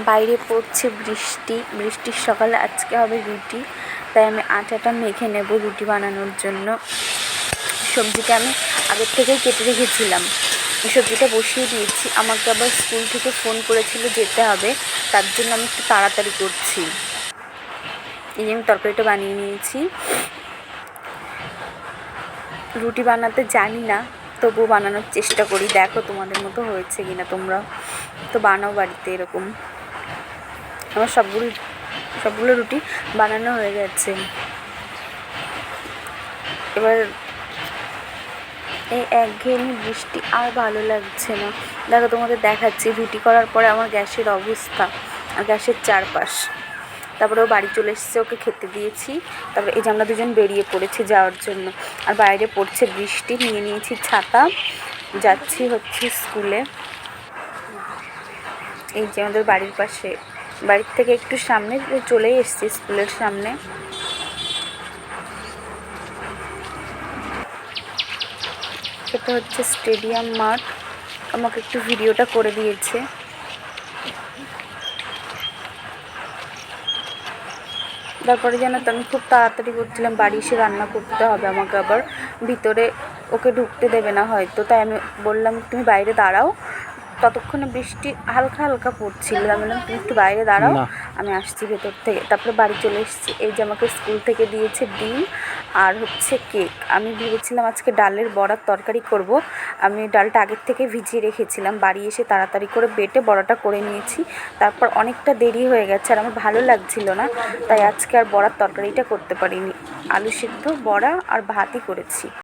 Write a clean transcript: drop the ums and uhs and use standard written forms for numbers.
বাইরে পড়ছে বৃষ্টি, বৃষ্টির সকালে আজকে হবে রুটি, তাই আমি আটাটা মেখে নেব রুটি বানানোর জন্য। সবজিটা আমি আগের থেকেই কেটে রেখেছিলাম, সবজিটা বসিয়ে দিয়েছি। আমাকে আবার স্কুল থেকে ফোন করেছিল যেতে হবে, তার জন্য আমি একটু তাড়াতাড়ি করছি। এই আমি তরকারিটা বানিয়ে নিয়েছি। রুটি বানাতে জানি না, তবুও বানানোর চেষ্টা করি। দেখো তোমাদের মতো হয়েছে কি না, তোমরা তো বানাও বাড়িতে এরকম। আমার সবগুলো রুটি বানানো হয়ে গেছে। এবার এই একঘেয়েমি বৃষ্টি আর ভালো লাগছে না। দেখো তোমাদের দেখাচ্ছি রুটি করার পরে আমার গ্যাসের অবস্থা, আর গ্যাসের চারপাশ। তারপরে ও বাড়ি চলে এসেছে, ওকে খেতে দিয়েছি। তারপরে এই যে আমরা দুজন বেরিয়ে পড়েছি যাওয়ার জন্য। আর বাইরে পড়ছে বৃষ্টি, নিয়ে নিয়েছি ছাতা, যাচ্ছি হচ্ছে স্কুলে। এই যে আমাদের বাড়ির পাশে, বাড়ির থেকে একটু সামনে চলেই এসেছি স্কুলের সামনে। এটা হচ্ছে স্টেডিয়াম মাঠ। আমাকে একটু ভিডিওটা করে দিয়েছে। তারপরে জানো তো আমি খুব তাড়াতাড়ি করছিলাম, বাড়ি এসে রান্না করতে হবে আমাকে, আবার ভিতরে ওকে ঢুকতে দেবে না হয়তো, তাই আমি বললাম তুমি বাইরে দাঁড়াও। ততক্ষণে বৃষ্টি হালকা হালকা পড়ছিল, আমি বললাম তুমি একটু বাইরে দাঁড়াও, আমি আসছি ভেতর থেকে। তারপরে বাড়ি চলে এসেছি। এই যে আমাকে স্কুল থেকে দিয়েছে ডিম আর হচ্ছে কেক। আমি ভেবেছিলাম আজকে ডালের বড়ার তরকারি করব। আমি ডালটা আগের থেকে ভিজিয়ে রেখেছিলাম, বাড়ি এসে তাড়াতাড়ি করে বেটে বড়াটা করে নিয়েছি। তারপর অনেকটা দেরি হয়ে গেছে আর আমার ভালো লাগছিল না, তাই আজকে আর বড়ার তরকারিটা করতে পারিনি। আলু সিদ্ধ, বড়া আর ভাতই করেছি।